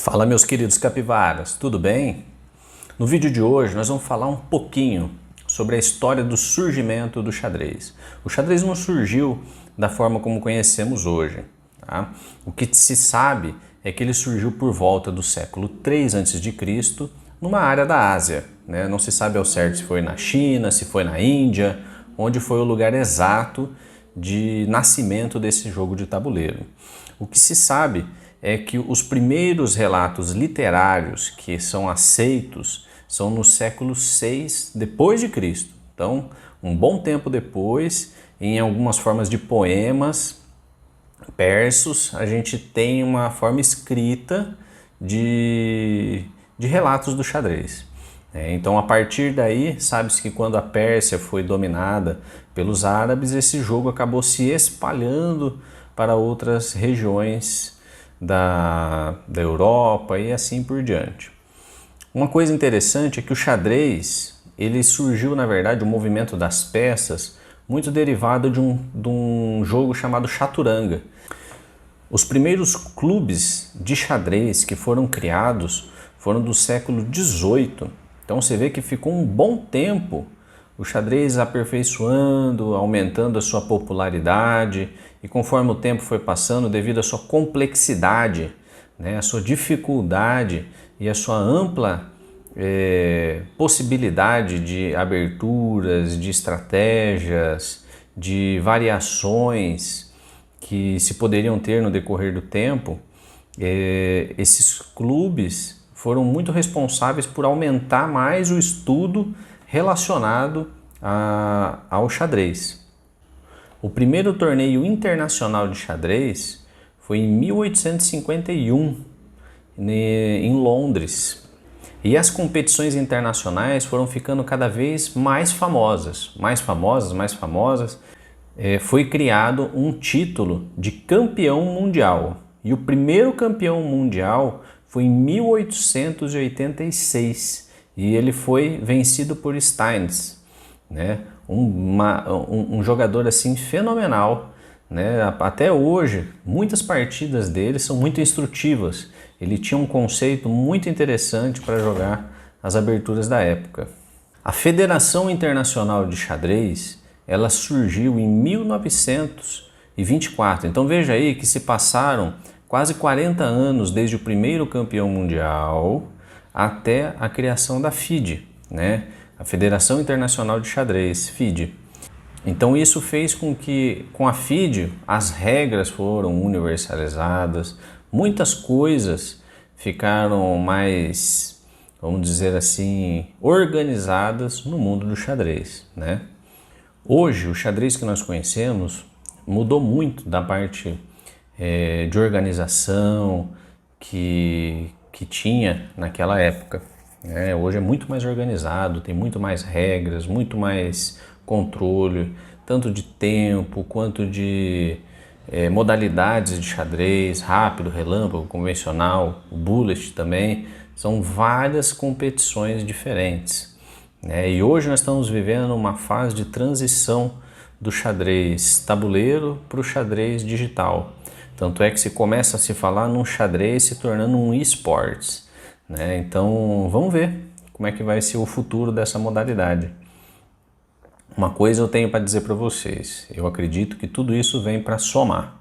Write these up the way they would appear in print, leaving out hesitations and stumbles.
Fala, meus queridos capivaras, tudo bem? No vídeo de hoje nós vamos falar um pouquinho sobre a história do surgimento do xadrez. O xadrez não surgiu da forma como conhecemos hoje, tá? O que se sabe é que ele surgiu por volta do século III a.C., numa área da Ásia, né? Não se sabe ao certo se foi na China, se foi na Índia, onde foi o lugar exato de nascimento desse jogo de tabuleiro. O que se sabe é que os primeiros relatos literários que são aceitos são no século VI depois de Cristo. Então, um bom tempo depois, em algumas formas de poemas persos, a gente tem uma forma escrita de relatos do xadrez. Então, a partir daí, sabe-se que quando a Pérsia foi dominada pelos árabes, esse jogo acabou se espalhando para outras regiões da Europa e assim por diante. Uma coisa interessante é que o xadrez, ele surgiu, na verdade, o movimento das peças, muito derivado de um jogo chamado chaturanga. Os primeiros clubes de xadrez que foram criados foram do século XVIII. Então você vê que ficou um bom tempo o xadrez aperfeiçoando, aumentando a sua popularidade, e conforme o tempo foi passando, devido à sua complexidade, né, a sua dificuldade e a sua ampla possibilidade de aberturas, de estratégias, de variações que se poderiam ter no decorrer do tempo, esses clubes foram muito responsáveis por aumentar mais o estudo relacionado ao xadrez. O primeiro torneio internacional de xadrez foi em 1851, em Londres. E as competições internacionais foram ficando cada vez mais famosas. Foi criado um título de campeão mundial. E o primeiro campeão mundial foi em 1886. E ele foi vencido por Steins, né? Um jogador assim fenomenal, né? Até hoje, muitas partidas dele são muito instrutivas. Ele tinha um conceito muito interessante para jogar as aberturas da época. A Federação Internacional de Xadrez, ela surgiu em 1924. Então veja aí que se passaram quase 40 anos desde o primeiro campeão mundial até a criação da FIDE, né? A Federação Internacional de Xadrez, FIDE. Então isso fez com que, com a FIDE, as regras foram universalizadas, muitas coisas ficaram mais, vamos dizer assim, organizadas no mundo do xadrez, né? Hoje, o xadrez que nós conhecemos mudou muito da parte de organização que tinha naquela época. Hoje é muito mais organizado, tem muito mais regras, muito mais controle, tanto de tempo quanto de modalidades de xadrez, rápido, relâmpago, convencional, o bullet também. São várias competições diferentes. E hoje nós estamos vivendo uma fase de transição do xadrez tabuleiro para o xadrez digital. Tanto é que se começa a se falar num xadrez se tornando um esportes, né? Então vamos ver como é que vai ser o futuro dessa modalidade. Uma coisa eu tenho para dizer para vocês, eu acredito que tudo isso vem para somar,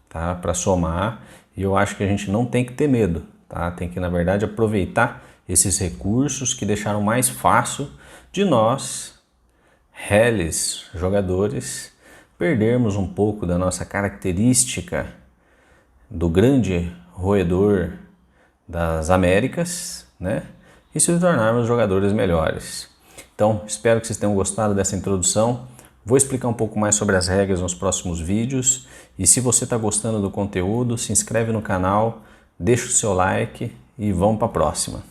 tá? Para somar, e eu acho que a gente não tem que ter medo, tá? Tem que, na verdade, aproveitar esses recursos que deixaram mais fácil de nós, reles, jogadores, perdermos um pouco da nossa característica do grande roedor das Américas, né? E se tornarmos jogadores melhores. Então, espero que vocês tenham gostado dessa introdução. Vou explicar um pouco mais sobre as regras nos próximos vídeos. E se você está gostando do conteúdo, se inscreve no canal, deixa o seu like e vamos para a próxima.